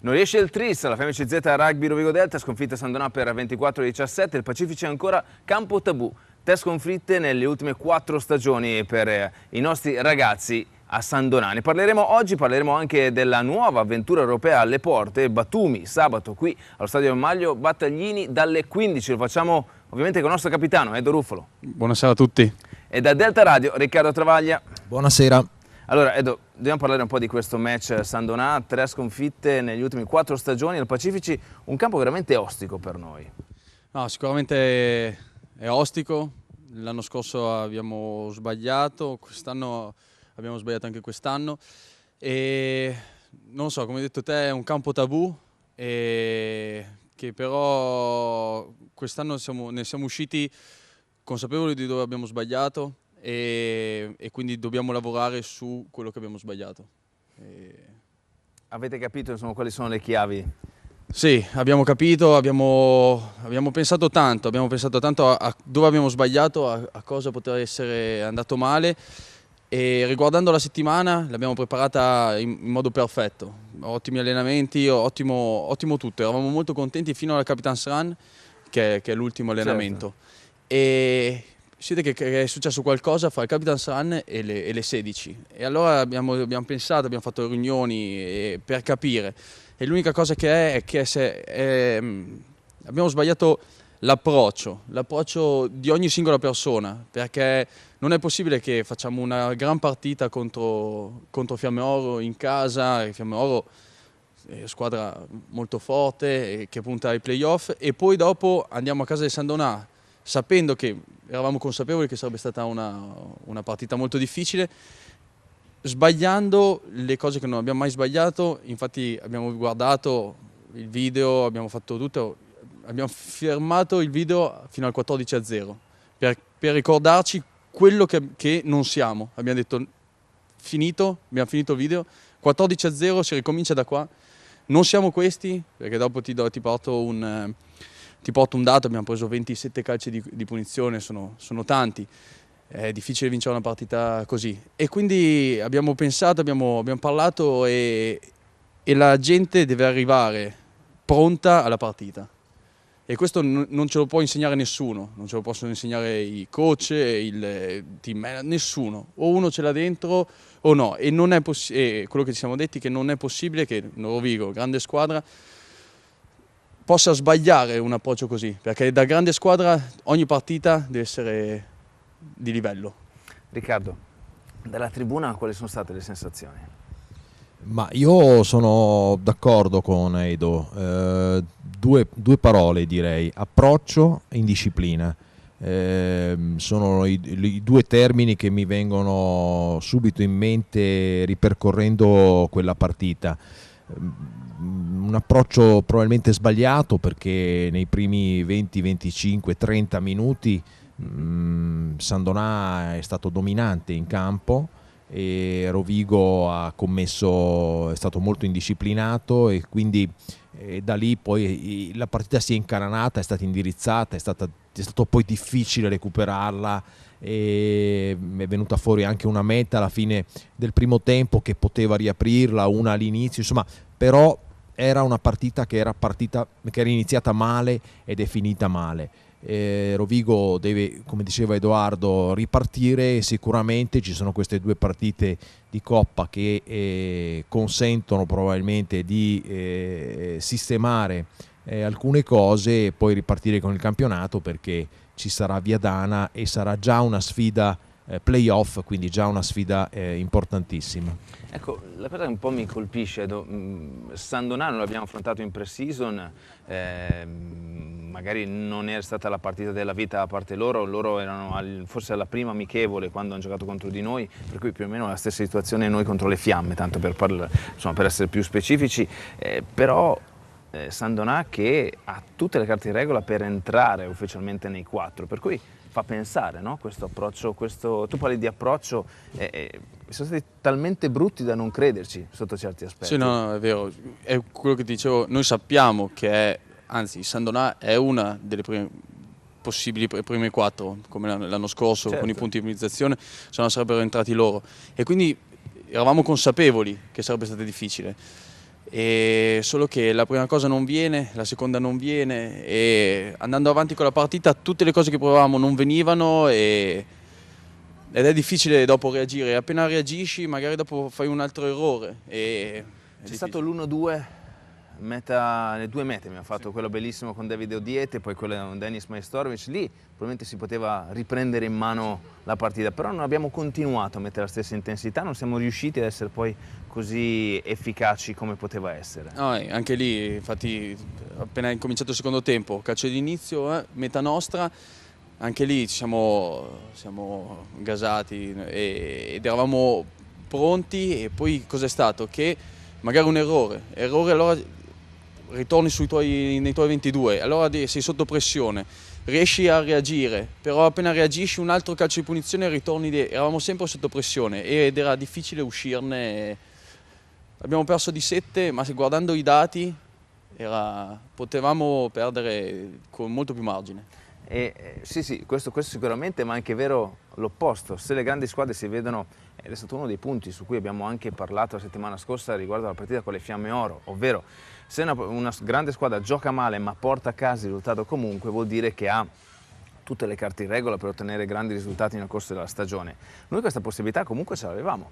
Non riesce il tris, la FMCZ Rugby Rovigo Delta sconfitta Sandonà per 24-17, il Pacifici è ancora campo tabù. 3 sconfitte nelle ultime 4 stagioni per i nostri ragazzi a Sandonà. Ne parleremo oggi, parleremo anche della nuova avventura europea alle porte. Batumi, sabato qui allo Stadio Maglio Battaglini dalle 15. Lo facciamo ovviamente con il nostro capitano Edo Ruffolo. Buonasera a tutti. E da Delta Radio Riccardo Travaglia. Buonasera. Allora Edo, dobbiamo parlare un po' di questo match Sandonà, 3 sconfitte negli ultimi 4 stagioni al Pacifici, un campo veramente ostico per noi. No, sicuramente è ostico, l'anno scorso abbiamo sbagliato, quest'anno abbiamo sbagliato anche quest'anno e non so, come hai detto te è un campo tabù e che però quest'anno ne siamo usciti consapevoli di dove abbiamo sbagliato e quindi dobbiamo lavorare su quello che abbiamo sbagliato. Avete capito insomma quali sono le chiavi? Sì, abbiamo capito, abbiamo pensato tanto a dove abbiamo sbagliato, a cosa poteva essere andato male e riguardando la settimana l'abbiamo preparata in modo perfetto, ottimi allenamenti, ottimo tutto, eravamo molto contenti fino alla Captain's Run che è l'ultimo allenamento. Certo. E si vede che è successo qualcosa fra il Captain's Run e le 16 e allora abbiamo pensato, abbiamo fatto riunioni per capire e l'unica cosa che è che abbiamo sbagliato l'approccio di ogni singola persona, perché non è possibile che facciamo una gran partita contro Fiamme Oro in casa, Fiamme Oro è squadra molto forte che punta ai playoff e poi dopo andiamo a casa di Sandonà sapendo che eravamo consapevoli che sarebbe stata una partita molto difficile, sbagliando le cose che non abbiamo mai sbagliato. Infatti abbiamo guardato il video, abbiamo fatto tutto, abbiamo fermato il video fino al 14-0 per ricordarci quello che non siamo. Abbiamo detto finito, abbiamo finito il video, 14-0 si ricomincia da qua, non siamo questi, perché dopo ti porto un dato, abbiamo preso 27 calci di punizione, sono tanti, è difficile vincere una partita così. E quindi abbiamo pensato, abbiamo parlato e la gente deve arrivare pronta alla partita. E questo non ce lo può insegnare nessuno, non ce lo possono insegnare i coach, il team, nessuno. O uno ce l'ha dentro o no. E non è quello che ci siamo detti che non è possibile che Rovigo, grande squadra, possa sbagliare un approccio così, perché da grande squadra ogni partita deve essere di livello. Riccardo, dalla tribuna quali sono state le sensazioni? Ma io sono d'accordo con Edo, due parole direi, approccio e indisciplina. Sono i due termini che mi vengono subito in mente ripercorrendo quella partita. Un approccio probabilmente sbagliato perché nei primi 20, 25, 30 minuti Sandonà è stato dominante in campo e Rovigo è stato molto indisciplinato e quindi da lì poi la partita si è incanalata, è stata indirizzata, è stato poi difficile recuperarla e è venuta fuori anche una meta alla fine del primo tempo che poteva riaprirla, una all'inizio, insomma, però era una partita che era iniziata male ed è finita male. Rovigo deve, come diceva Edoardo, ripartire e sicuramente ci sono queste 2 partite di Coppa che consentono probabilmente di sistemare alcune cose e poi ripartire con il campionato perché ci sarà Viadana e sarà già una sfida playoff, quindi già una sfida importantissima. Ecco, la cosa che un po' mi colpisce, Sandonà non l'abbiamo affrontato in pre-season, magari non è stata la partita della vita a parte loro erano forse alla prima amichevole quando hanno giocato contro di noi, per cui più o meno la stessa situazione noi contro le Fiamme, tanto per essere più specifici, però Sandonà che ha tutte le carte in regola per entrare ufficialmente nei 4, per cui fa pensare, no? Questo approccio, tu parli di approccio, sono stati talmente brutti da non crederci sotto certi aspetti. Sì, no, è vero, è quello che ti dicevo, noi sappiamo che anzi Sandonà è una delle possibili prime 4, come l'anno scorso, certo. Con i punti di immunizzazione, se no sarebbero entrati loro. E quindi eravamo consapevoli che sarebbe stato difficile. E solo che la prima cosa non viene, la seconda non viene, e andando avanti con la partita tutte le cose che provavamo non venivano ed è difficile dopo reagire. Appena reagisci magari dopo fai un altro errore. C'è stato l'1-2, le due mete mi ha fatto, quello bellissimo con Davide Odiete, poi quello con Denis Majstorovic. Lì probabilmente si poteva riprendere in mano la partita, però non abbiamo continuato a mettere la stessa intensità, non siamo riusciti ad essere poi così efficaci come poteva essere. No, anche lì, infatti, appena è incominciato il secondo tempo, calcio d'inizio, metà nostra, anche lì siamo gasati ed eravamo pronti. E poi cos'è stato? Che magari un errore allora ritorni nei tuoi 22, allora sei sotto pressione, riesci a reagire, però appena reagisci un altro calcio di punizione eravamo sempre sotto pressione ed era difficile uscirne. Abbiamo perso di 7, ma guardando i dati potevamo perdere con molto più margine. Sì, questo sicuramente, ma è anche vero l'opposto. Se le grandi squadre si vedono, ed è stato uno dei punti su cui abbiamo anche parlato la settimana scorsa riguardo alla partita con le Fiamme Oro, ovvero se una grande squadra gioca male ma porta a casa il risultato comunque, vuol dire che ha tutte le carte in regola per ottenere grandi risultati nel corso della stagione. Noi questa possibilità comunque ce l'avevamo,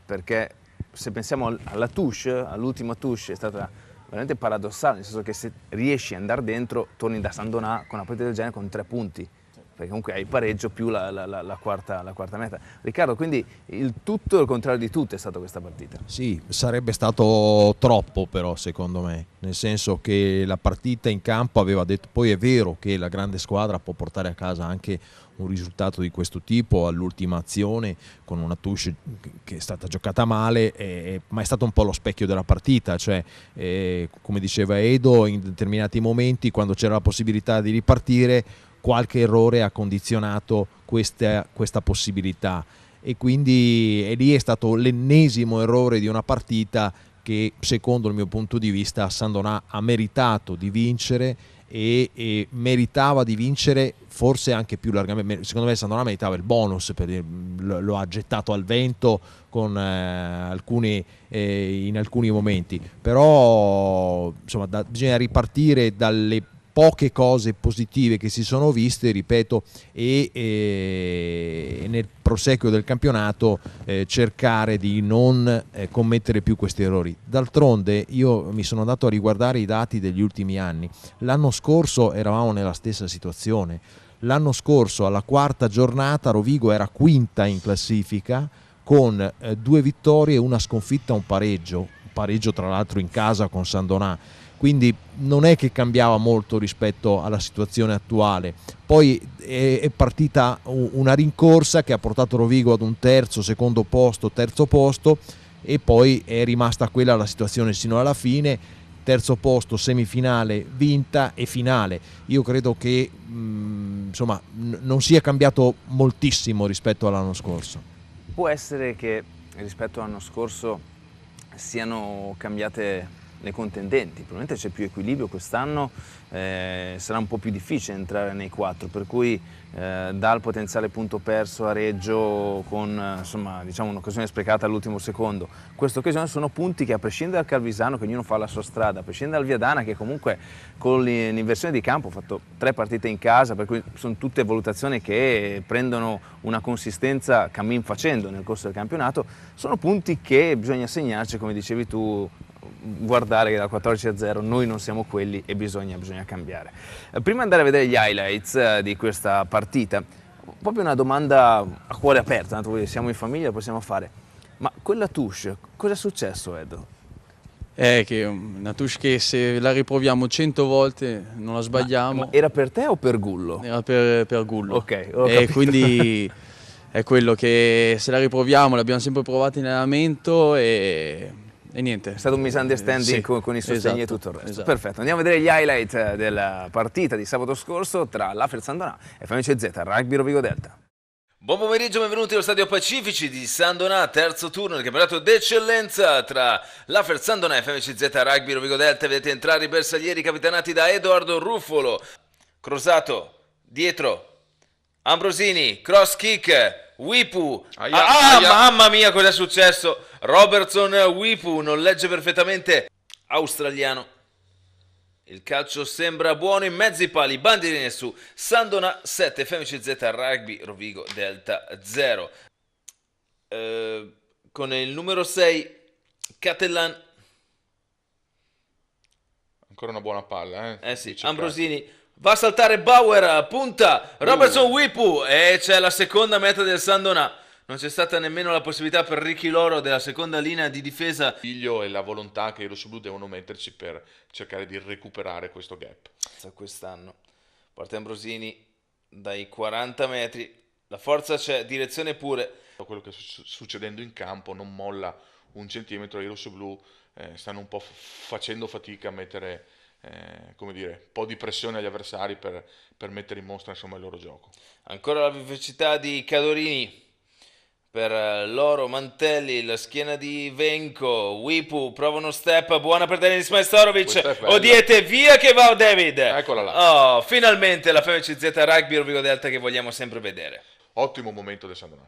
perché se pensiamo alla touche, all'ultima touche, è stata veramente paradossale, nel senso che se riesci ad andare dentro torni da San Donà con una partita del genere con 3 punti, perché comunque hai il pareggio più la quarta meta. Riccardo, quindi il tutto e il contrario di tutto è stata questa partita. Sì, sarebbe stato troppo però secondo me, nel senso che la partita in campo aveva detto, poi è vero che la grande squadra può portare a casa anche un risultato di questo tipo all'ultima azione con una touche che è stata giocata male, ma è stato un po' lo specchio della partita, cioè come diceva Edo, in determinati momenti quando c'era la possibilità di ripartire qualche errore ha condizionato questa possibilità, e quindi lì è stato l'ennesimo errore di una partita che secondo il mio punto di vista San Donà ha meritato di vincere e meritava di vincere forse anche più largamente. Secondo me San Donà meritava il bonus, lo ha gettato al vento con in alcuni momenti, però insomma bisogna ripartire dalle poche cose positive che si sono viste, ripeto, e nel proseguo del campionato cercare di non commettere più questi errori. D'altronde io mi sono andato a riguardare i dati degli ultimi anni. L'anno scorso eravamo nella stessa situazione. L'anno scorso alla quarta giornata Rovigo era quinta in classifica con 2 vittorie e una sconfitta, un pareggio tra l'altro in casa con San Donà. Quindi non è che cambiava molto rispetto alla situazione attuale. Poi è partita una rincorsa che ha portato Rovigo ad un secondo posto, terzo posto, e poi è rimasta quella la situazione sino alla fine, terzo posto, semifinale vinta e finale. Io credo che insomma non sia cambiato moltissimo rispetto all'anno scorso. Può essere che rispetto all'anno scorso siano cambiate le contendenti, probabilmente c'è più equilibrio quest'anno, sarà un po' più difficile entrare nei 4, per cui dal potenziale punto perso a Reggio con insomma, diciamo un'occasione sprecata all'ultimo secondo, queste occasioni sono punti che, a prescindere dal Calvisano che ognuno fa la sua strada, a prescindere dal Viadana che comunque con l'inversione di campo ha fatto 3 partite in casa, per cui sono tutte valutazioni che prendono una consistenza cammin facendo nel corso del campionato, sono punti che bisogna segnarci, come dicevi tu, guardare che dal 14-0 noi non siamo quelli e bisogna cambiare. Prima di andare a vedere gli highlights di questa partita, proprio una domanda a cuore aperto, tanto siamo in famiglia, possiamo fare, ma quella touche, cosa è successo, Edo? Che è una touche che se la riproviamo 100 volte non la sbagliamo. Ma era per te o per Gullo? Era per Gullo. Ok, e quindi è quello che se la riproviamo, l'abbiamo sempre provata in allenamento e niente. È stato un misunderstanding con i sostegni e tutto il resto. Esatto. Perfetto, andiamo a vedere gli highlight della partita di sabato scorso tra l'Afer San Donà e FMCZ Rugby Rovigo Delta. Buon pomeriggio, benvenuti allo Stadio Pacifici di San Donà, terzo turno del campionato d'eccellenza tra l'Afer San Donà e FMCZ Rugby Rovigo Delta. Vedete entrare i bersaglieri capitanati da Edoardo Ruffolo, Crosato, dietro, Ambrosini, cross kick, Wipu, mamma mia cosa è successo, Robertson Wipu non legge perfettamente australiano. Il calcio sembra buono in mezzi pali, bandierine su, Sandona 7, FMCZ Rugby Rovigo Delta 0. Con il numero 6 Catellan. Ancora una buona palla, sì, Ambrosini va a saltare Bauer, punta, Robertson Wipu e c'è la seconda meta del Sandona. Non c'è stata nemmeno la possibilità per Ricky Loro della seconda linea di difesa. Figlio e la volontà che i rossoblu devono metterci per cercare di recuperare questo gap. Quest'anno parte Ambrosini dai 40 metri, la forza c'è, direzione pure. Quello che sta succedendo in campo non molla un centimetro, i rossoblu stanno un po' facendo fatica a mettere come dire, un po' di pressione agli avversari per mettere in mostra insomma il loro gioco. Ancora la vivacità di Cadorini per Loro, Mantelli, la schiena di Venco, Wipu, prova uno step, buona per Denis Majstorovic, Odiete, via che va David. Eccola là. Oh, finalmente la FMCZ Rugby Rovigo Delta che vogliamo sempre vedere. Ottimo momento del Sandona.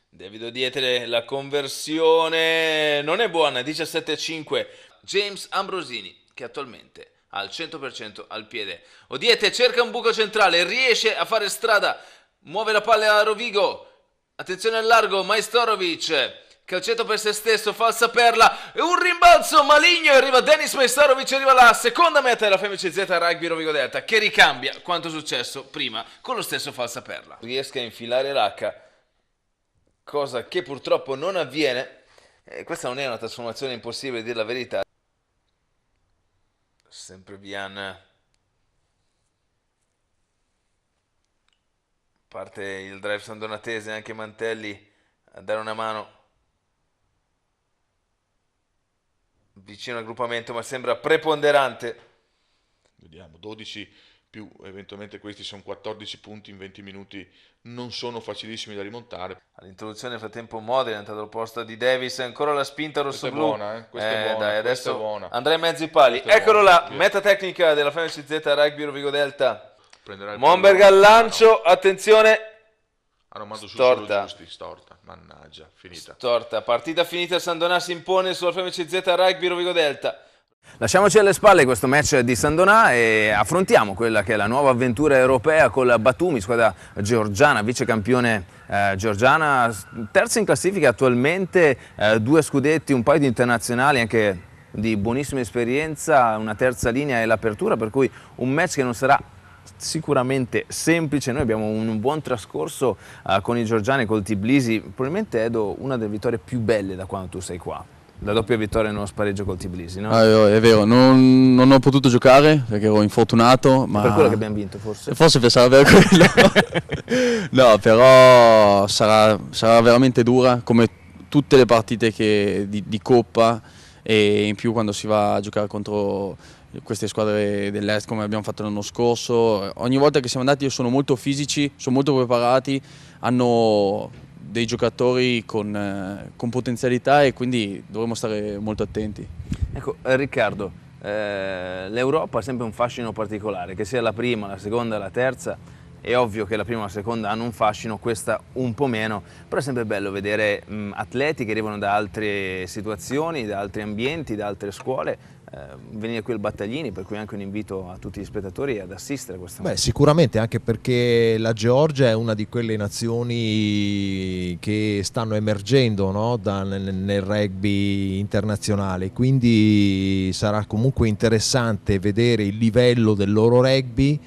David Odiete, la conversione non è buona, 17-5. James Ambrosini che attualmente ha il 100% al piede. Odiete cerca un buco centrale, riesce a fare strada, muove la palla a Rovigo. Attenzione al largo, Majstorovic, calcetto per se stesso, falsa perla, e un rimbalzo maligno, arriva Denis Majstorovic, arriva la seconda meta della FMCZ Rugby Rovigo Delta, che ricambia quanto successo prima con lo stesso falsa perla. Riesca a infilare l'H, cosa che purtroppo non avviene, questa non è una trasformazione impossibile, a dire la verità. Sempre Vian. Parte il drive sandonatese, anche Mantelli a dare una mano vicino al gruppamento, ma sembra preponderante. Vediamo, 12 più eventualmente questi sono 14 punti in 20 minuti, non sono facilissimi da rimontare. All'introduzione nel frattempo Modena è entrato al posto di Davis, ancora la spinta rossoblu. Questa è buona, questa è buona, dai, questa adesso è buona. andrà in mezzo ai pali, eccolo là, meta tecnica della FMCZ Rugby Rovigo Delta. Monberg al lancio, attenzione, hanno mandato su storta. Giusti, storta, mannaggia, finita. Storta, partita finita, Sandona si impone sulla FMCZ Rugby Rovigo Delta. Lasciamoci alle spalle questo match di Sandona e affrontiamo quella che è la nuova avventura europea con la Batumi, squadra georgiana, vice campione georgiana, terza in classifica attualmente, 2 scudetti, un paio di internazionali anche di buonissima esperienza, una terza linea e l'apertura, per cui un match che non sarà sicuramente semplice. Noi abbiamo un buon trascorso con i georgiani, col Tbilisi, probabilmente Edo una delle vittorie più belle da quando tu sei qua, la doppia vittoria nello spareggio col Tbilisi, no? È vero, non ho potuto giocare perché ero infortunato, ma per quello che abbiamo vinto forse? Forse pensavo per quello. No, però sarà veramente dura come tutte le partite di Coppa, e in più quando si va a giocare contro queste squadre dell'est come abbiamo fatto l'anno scorso. Ogni volta che siamo andati sono molto fisici, sono molto preparati, hanno dei giocatori con potenzialità e quindi dovremo stare molto attenti. Ecco Riccardo, l'Europa ha sempre un fascino particolare, che sia la prima, la seconda, la terza. È ovvio che la prima e la seconda hanno un fascino, questa un po' meno, però è sempre bello vedere atleti che arrivano da altre situazioni, da altri ambienti, da altre scuole, venire qui al Battaglini, per cui anche un invito a tutti gli spettatori ad assistere a questa match. Sicuramente, anche perché la Georgia è una di quelle nazioni che stanno emergendo, no? Nel rugby internazionale, quindi sarà comunque interessante vedere il livello del loro rugby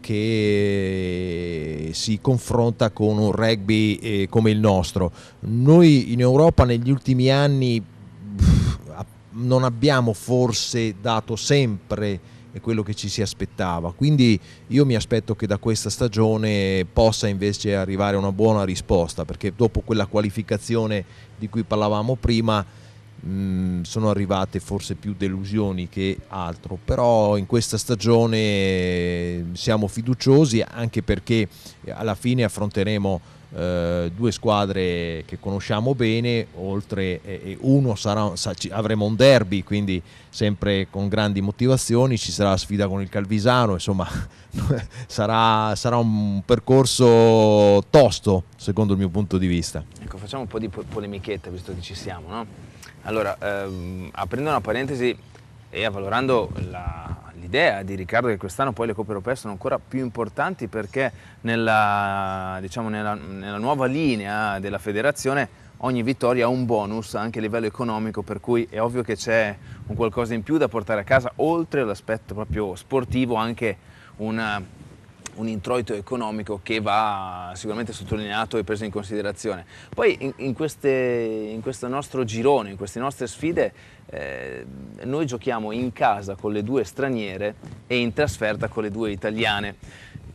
che si confronta con un rugby come il nostro. Noi in Europa negli ultimi anni non abbiamo forse dato sempre quello che ci si aspettava, quindi io mi aspetto che da questa stagione possa invece arrivare una buona risposta, perché dopo quella qualificazione di cui parlavamo prima sono arrivate forse più delusioni che altro, però in questa stagione siamo fiduciosi, anche perché alla fine affronteremo 2 squadre che conosciamo bene, oltre avremo un derby, quindi sempre con grandi motivazioni, ci sarà la sfida con il Calvisano, insomma sarà un percorso tosto secondo il mio punto di vista. Ecco, facciamo un po' di polemichetta visto che ci siamo, no? Allora, aprendo una parentesi, e avvalorando l'idea di Riccardo che quest'anno poi le Coppe Europee sono ancora più importanti, perché nella nuova linea della federazione ogni vittoria ha un bonus anche a livello economico, per cui è ovvio che c'è un qualcosa in più da portare a casa, oltre all'aspetto proprio sportivo, anche un introito economico che va sicuramente sottolineato e preso in considerazione. Poi in questo nostro girone, in queste nostre sfide, noi giochiamo in casa con le 2 straniere e in trasferta con le 2 italiane.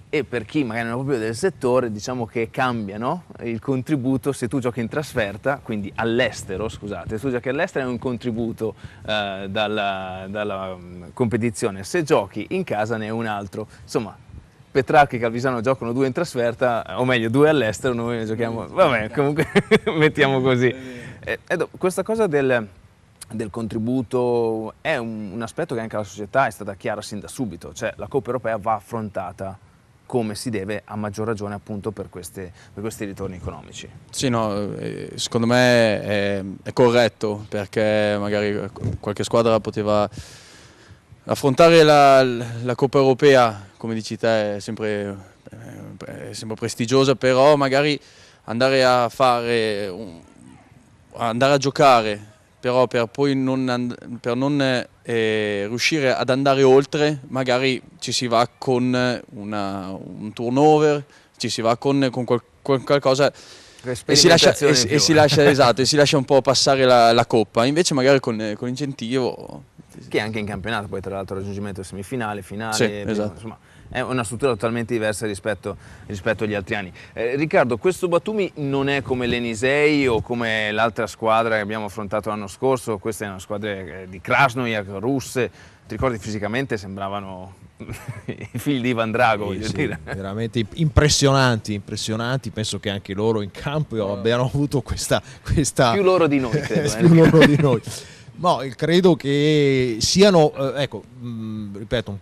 E per chi magari non è proprio del settore, diciamo che cambia, no? Il contributo se tu giochi in trasferta, quindi all'estero, scusate, se tu giochi all'estero è un contributo dalla competizione, se giochi in casa ne è un altro. Insomma, Petrarca e Calvisano giocano 2 in trasferta, o meglio 2 all'estero, noi giochiamo, vabbè, comunque mettiamo così. Questa cosa del contributo è un aspetto che anche alla società è stata chiara sin da subito, cioè la Coppa Europea va affrontata come si deve, a maggior ragione appunto per questi ritorni economici. Sì, no, secondo me è corretto, perché magari qualche squadra poteva affrontare la Coppa Europea, come dici te, è sempre prestigiosa, però magari andare a giocare, però per poi non riuscire ad andare oltre, magari ci si va con un turnover, ci si va con qualcosa e si lascia un po' passare la Coppa. Invece magari con l'incentivo, che anche in campionato, poi tra l'altro raggiungimento semifinale, finale, sì, esatto. Insomma, è una struttura totalmente diversa rispetto agli altri anni. Riccardo, questo Batumi non è come l'Enisei o come l'altra squadra che abbiamo affrontato l'anno scorso, queste erano squadre di Krasnojar, russe, ti ricordi fisicamente sembravano i figli di Ivan Drago, voglio dire. Veramente impressionanti, penso che anche loro in campo abbiano avuto questa... Più loro di noi, credo. Più loro di noi. No, credo che siano, ripeto,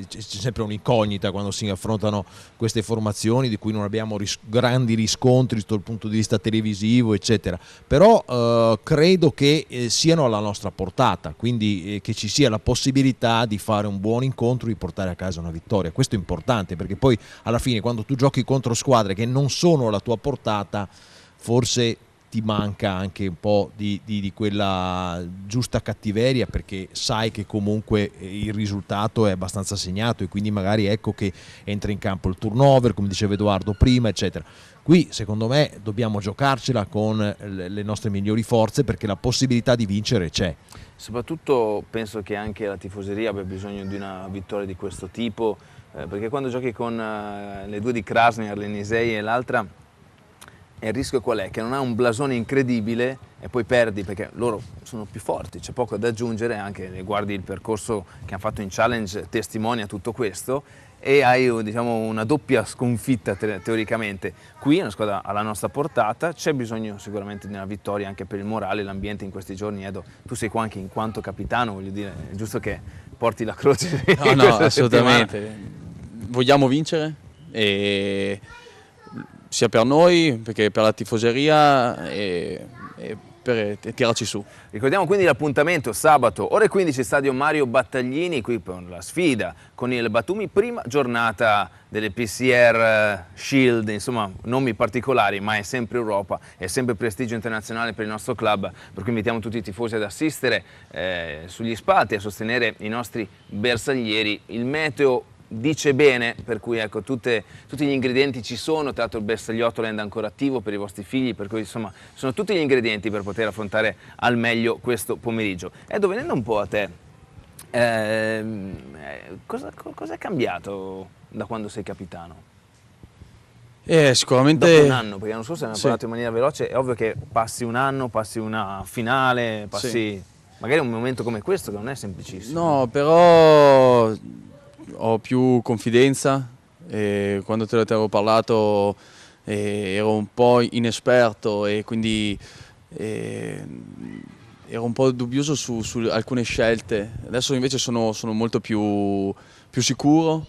c'è sempre un'incognita quando si affrontano queste formazioni di cui non abbiamo grandi riscontri dal punto di vista televisivo, eccetera, però credo che siano alla nostra portata, quindi che ci sia la possibilità di fare un buon incontro, di portare a casa una vittoria. Questo è importante, perché poi alla fine quando tu giochi contro squadre che non sono alla tua portata, forse ti manca anche un po' di quella giusta cattiveria, perché sai che comunque il risultato è abbastanza segnato e quindi magari ecco che entra in campo il turnover, come diceva Edoardo prima, eccetera. Qui secondo me dobbiamo giocarcela con le nostre migliori forze, perché la possibilità di vincere c'è. Soprattutto penso che anche la tifoseria abbia bisogno di una vittoria di questo tipo, perché quando giochi con le 2 di Krasnojar, l'Enisei e l'altra, e il rischio qual è? Che non ha un blasone incredibile e poi perdi, perché loro sono più forti, c'è poco da aggiungere, anche guardi il percorso che hanno fatto in challenge testimonia tutto questo, e hai, diciamo, una doppia sconfitta teoricamente. Qui è una squadra alla nostra portata, c'è bisogno sicuramente di una vittoria anche per il morale, l'ambiente in questi giorni. Edo, tu sei qua anche in quanto capitano, voglio dire, è giusto che porti la croce. No, assolutamente. Vogliamo vincere, e sia per noi, perché per la tifoseria e per tirarci su. Ricordiamo quindi l'appuntamento sabato ore 15 stadio Mario Battaglini, qui per la sfida con il Batumi, prima giornata delle PCR Shield, insomma nomi particolari, ma è sempre Europa, è sempre prestigio internazionale per il nostro club, per cui invitiamo tutti i tifosi ad assistere sugli spalti, a sostenere i nostri bersaglieri. Il meteo dice bene, per cui ecco, tutti gli ingredienti ci sono, tra l'altro il bersagliotto è ancora attivo per i vostri figli, per cui insomma sono tutti gli ingredienti per poter affrontare al meglio questo pomeriggio. Edo, venendo un po' a te, cosa è cambiato da quando sei capitano? Sicuramente dopo un anno, perché l'anno scorso abbiamo parlato in maniera veloce, è ovvio che passi un anno, passi una finale, passi magari un momento come questo che non è semplicissimo. No, però ho più confidenza, quando te avevo parlato ero un po' inesperto e quindi ero un po' dubbioso su alcune scelte. Adesso invece sono molto più sicuro,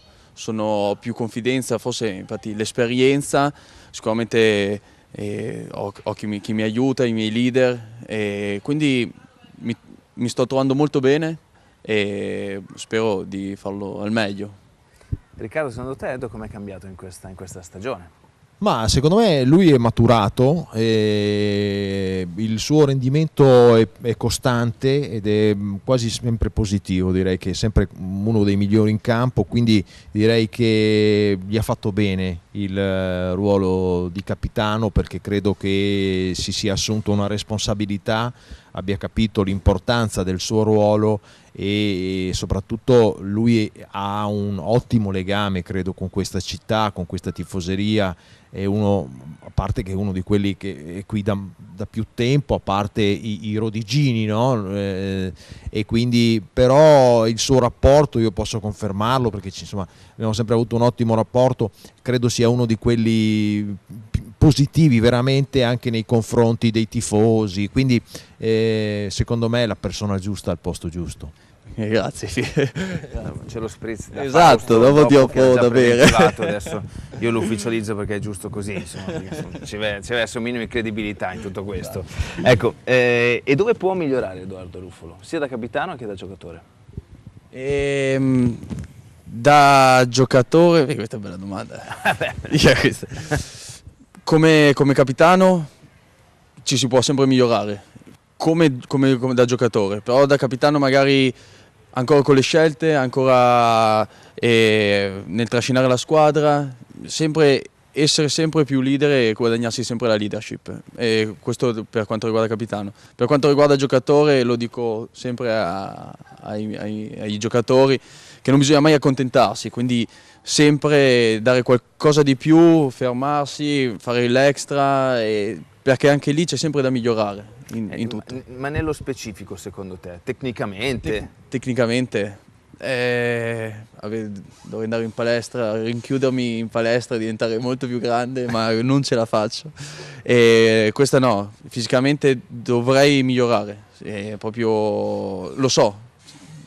ho più confidenza, forse infatti l'esperienza, sicuramente ho chi mi aiuta, i miei leader, e quindi mi sto trovando molto bene. e spero di farlo al meglio. Riccardo, secondo te Edo com'è cambiato in questa stagione? Ma secondo me lui è maturato, il suo rendimento è costante ed è quasi sempre positivo, direi che è sempre uno dei migliori in campo, quindi direi che gli ha fatto bene il ruolo di capitano, perché credo che si sia assunto una responsabilità, abbia capito l'importanza del suo ruolo e soprattutto lui ha un ottimo legame, credo, con questa città, con questa tifoseria. È uno, a parte che è uno di quelli che è qui da più tempo, a parte i rodigini, no? E quindi però il suo rapporto io posso confermarlo, perché insomma abbiamo sempre avuto un ottimo rapporto, credo sia uno di quelli positivi veramente anche nei confronti dei tifosi, quindi secondo me è la persona giusta al posto giusto. Grazie. C'è lo spritz da Esatto, dopo ti offro da bere. Adesso io lo ufficializzo perché è giusto così, insomma, ci deve essere un minimo di credibilità in tutto questo. Ecco, e dove può migliorare Edoardo Ruffolo, sia da capitano che da giocatore? Da giocatore, questa è una bella domanda. Come capitano ci si può sempre migliorare, come da giocatore, però da capitano magari ancora con le scelte, ancora nel trascinare la squadra, essere sempre più leader e guadagnarsi sempre la leadership. E questo per quanto riguarda capitano. Per quanto riguarda giocatore, lo dico sempre ai giocatori, che non bisogna mai accontentarsi, quindi sempre dare qualcosa di più, fermarsi, fare l'extra, perché anche lì c'è sempre da migliorare in tutto. Ma nello specifico, secondo te, tecnicamente? Tecnicamente dovrei andare in palestra, rinchiudermi in palestra e diventare molto più grande, ma non ce la faccio. Questa no, fisicamente dovrei migliorare, proprio lo so,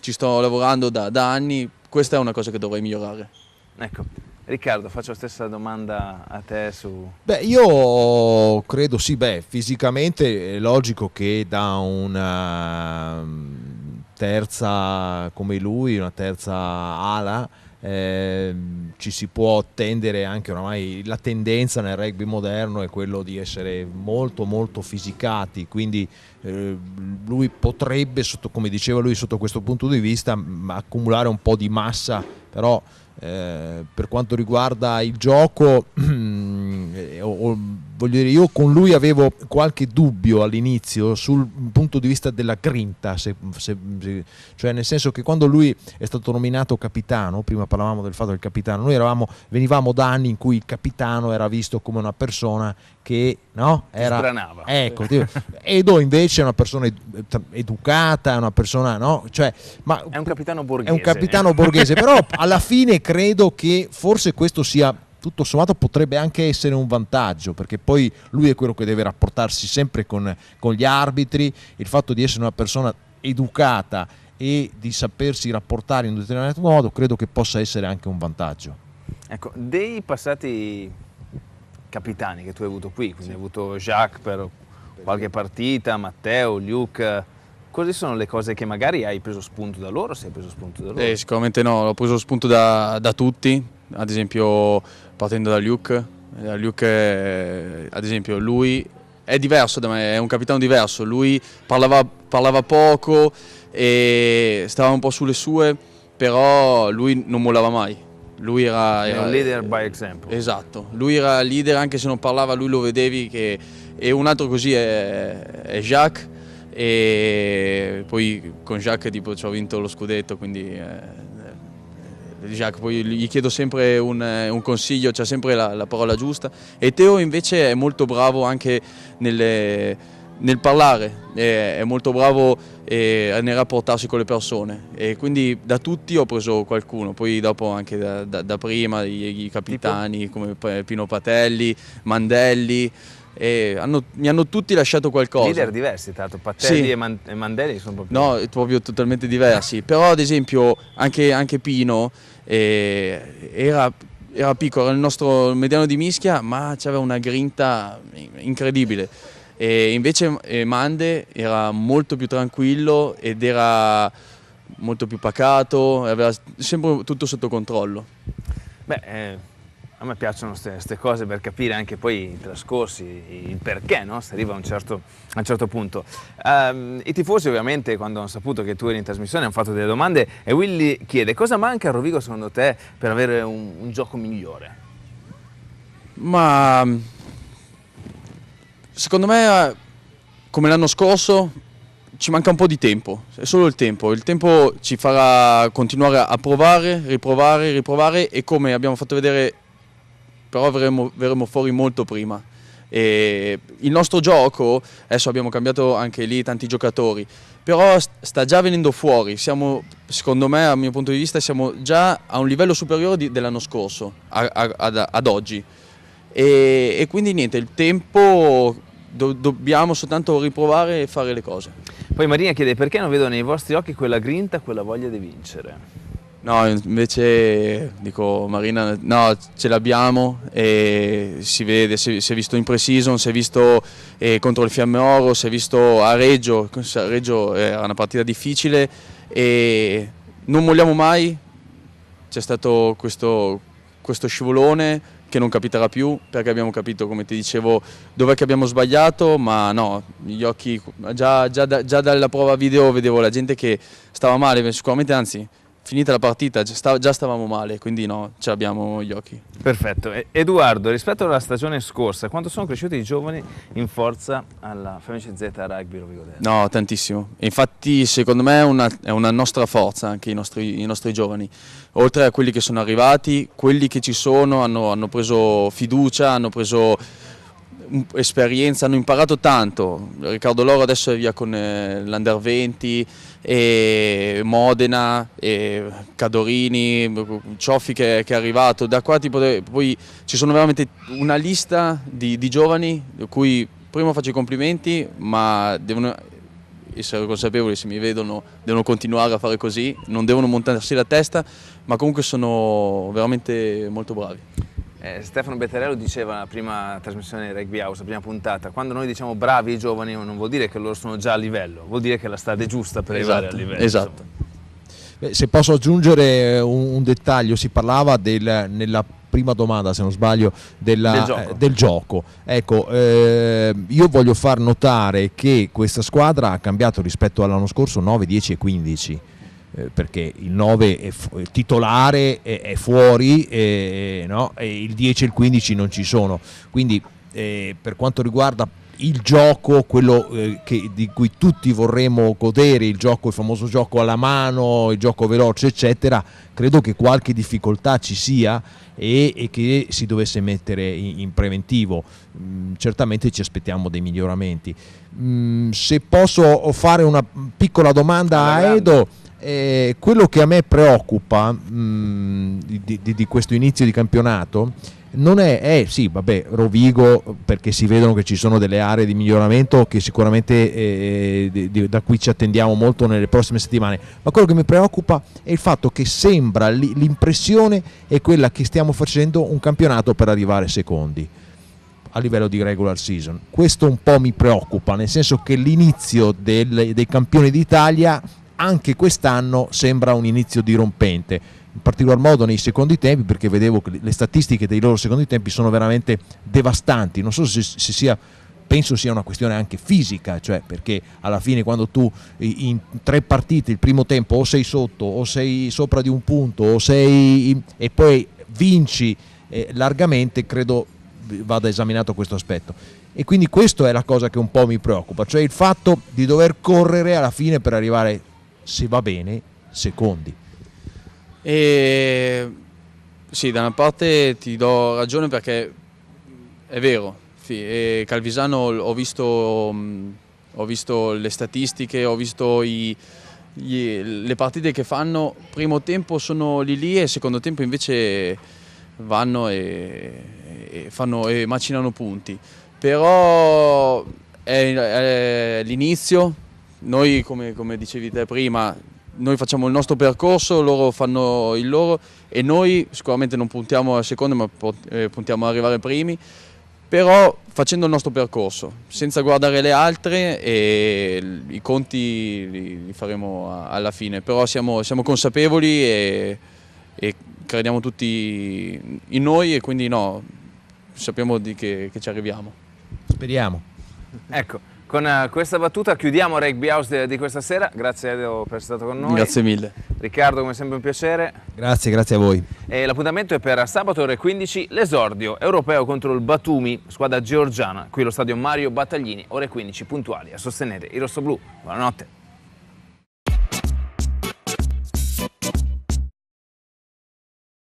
ci sto lavorando da anni, questa è una cosa che dovrei migliorare. Ecco, Riccardo, faccio la stessa domanda a te su... Beh, io credo sì, fisicamente è logico che da una terza come lui, una terza ala, ci si può tendere anche, oramai la tendenza nel rugby moderno è quello di essere molto molto fisicati, quindi lui potrebbe, come diceva lui, sotto questo punto di vista accumulare un po' di massa, però per quanto riguarda il gioco voglio dire, io con lui avevo qualche dubbio all'inizio sul punto di vista della grinta, cioè nel senso che quando lui è stato nominato capitano, prima parlavamo del fatto del capitano, noi venivamo da anni in cui il capitano era visto come una persona che era sbranava. Ecco, Edo invece è una persona educata, è una persona, ma è un capitano borghese. È un capitano borghese, però alla fine credo che forse questo sia, tutto sommato, potrebbe anche essere un vantaggio, perché poi lui è quello che deve rapportarsi sempre con gli arbitri, il fatto di essere una persona educata e di sapersi rapportare in un determinato modo credo che possa essere anche un vantaggio. Ecco, dei passati capitani che tu hai avuto qui, quindi hai avuto Jacques per qualche partita, Matteo, Luke, quali sono le cose che magari hai preso spunto da loro, se hai preso spunto da loro? Sicuramente no, ho preso spunto da tutti, ad esempio partendo da Luke, ad esempio lui è diverso da me, è un capitano diverso, lui parlava poco e stava un po' sulle sue, però lui non mollava mai. Lui era un leader by example. Esatto, lui era leader, anche se non parlava lui lo vedevi e un altro così è Jacques, e poi con Jacques tipo ci ho vinto lo scudetto, quindi Jacques poi gli chiedo sempre un consiglio, c'ha sempre la parola giusta, e Teo invece è molto bravo anche nel parlare, è molto bravo nel rapportarsi con le persone, e quindi da tutti ho preso qualcuno, poi dopo anche da prima i capitani come Pino Patelli, Mandelli, mi hanno tutti lasciato qualcosa. Leader diversi, tanto Patelli sì. e Mandelli sono proprio... No, proprio totalmente diversi, però ad esempio anche Pino era piccolo, era il nostro mediano di mischia, ma aveva una grinta incredibile. E invece Mande era molto più tranquillo ed era molto più pacato, aveva sempre tutto sotto controllo. Beh, a me piacciono queste cose per capire anche poi i trascorsi, il perché, no? Si arriva a un certo punto. I tifosi ovviamente quando hanno saputo che tu eri in trasmissione hanno fatto delle domande e Willy chiede cosa manca a Rovigo secondo te per avere un gioco migliore? Ma secondo me, come l'anno scorso, ci manca un po' di tempo, è solo il tempo ci farà continuare a provare, riprovare e come abbiamo fatto vedere però verremo fuori molto prima. E il nostro gioco, adesso abbiamo cambiato anche lì tanti giocatori, però sta già venendo fuori, secondo me, dal mio punto di vista, siamo già a un livello superiore dell'anno scorso, ad oggi. E quindi niente, il tempo dobbiamo soltanto riprovare e fare le cose. Poi Marina chiede perché non vedo nei vostri occhi quella grinta, quella voglia di vincere. No, invece dico Marina, no, ce l'abbiamo e si vede, si è visto in pre-season, si è visto contro il Fiamme Oro, si è visto a Reggio, era una partita difficile e non molliamo mai, c'è stato questo scivolone che non capiterà più perché abbiamo capito, come ti dicevo, dov'è che abbiamo sbagliato, ma no, gli occhi, già dalla prova video vedevo la gente che stava male, sicuramente anzi, finita la partita già stavamo male, quindi no, ce l'abbiamo gli occhi. Perfetto. Edoardo, rispetto alla stagione scorsa, quanto sono cresciuti i giovani in forza alla FMCZ Rugby Rovigo Derby? No, tantissimo. Infatti secondo me è una nostra forza anche i nostri giovani. Oltre a quelli che sono arrivati, quelli che ci sono hanno preso fiducia, hanno preso esperienza, hanno imparato tanto. Riccardo Loro adesso è via con l'Under 20, e Modena, e Cadorini, Cioffi che è arrivato. Da qua poi ci sono veramente una lista di giovani di cui prima faccio i complimenti, ma devono essere consapevoli, se mi vedono devono continuare a fare così, non devono montarsi la testa, ma comunque sono veramente molto bravi. Stefano Bettarello diceva nella prima trasmissione di Rugby House, la prima puntata, quando noi diciamo bravi i giovani non vuol dire che loro sono già a livello, vuol dire che la strada è giusta per arrivare al livello. Esatto. Se posso aggiungere un dettaglio, si parlava nella prima domanda, se non sbaglio, del gioco. Ecco, io voglio far notare che questa squadra ha cambiato rispetto all'anno scorso 9, 10 e 15. Perché il 9 è titolare, è fuori, no? E il 10 e il 15 non ci sono, quindi per quanto riguarda il gioco, quello di cui tutti vorremmo godere, il famoso gioco alla mano, il gioco veloce eccetera, credo che qualche difficoltà ci sia e che si dovesse mettere in preventivo. Certamente ci aspettiamo dei miglioramenti. Se posso fare una piccola domanda a Edo, quello che a me preoccupa di questo inizio di campionato non è sì, vabbè, Rovigo, perché si vedono che ci sono delle aree di miglioramento che sicuramente da cui ci attendiamo molto nelle prossime settimane, ma quello che mi preoccupa è il fatto che sembra, l'impressione è quella che stiamo facendo un campionato per arrivare secondi a livello di regular season. Questo un po' mi preoccupa, nel senso che l'inizio dei campioni d'Italia anche quest'anno sembra un inizio dirompente, in particolar modo nei secondi tempi, perché vedevo che le statistiche dei loro secondi tempi sono veramente devastanti. Non so se sia, penso sia una questione anche fisica, cioè perché alla fine quando tu in 3 partite il primo tempo o sei sotto o sei sopra di un punto e poi vinci largamente, credo vada esaminato questo aspetto. E quindi questa è la cosa che un po' mi preoccupa, cioè il fatto di dover correre alla fine per arrivare, se va bene, secondi. Sì, da una parte ti do ragione perché è vero, Calvisano ho visto le statistiche, ho visto le partite che fanno, primo tempo sono lì e secondo tempo invece vanno e macinano punti, però è l'inizio. Noi, come dicevi te prima, noi facciamo il nostro percorso, loro fanno il loro e noi sicuramente non puntiamo al secondo ma puntiamo ad arrivare primi, però facendo il nostro percorso, senza guardare le altre, e i conti li faremo alla fine, però siamo consapevoli e crediamo tutti in noi, e quindi no, sappiamo che ci arriviamo. Speriamo. Ecco, con questa battuta chiudiamo Rugby House di questa sera. Grazie Edo per essere stato con noi. Grazie mille. Riccardo, come sempre un piacere. Grazie a voi. E l'appuntamento è per sabato ore 15, l'esordio europeo contro il Batumi, squadra georgiana, qui allo stadio Mario Battaglini, ore 15 puntuali, a sostenere i rossoblù. Buonanotte.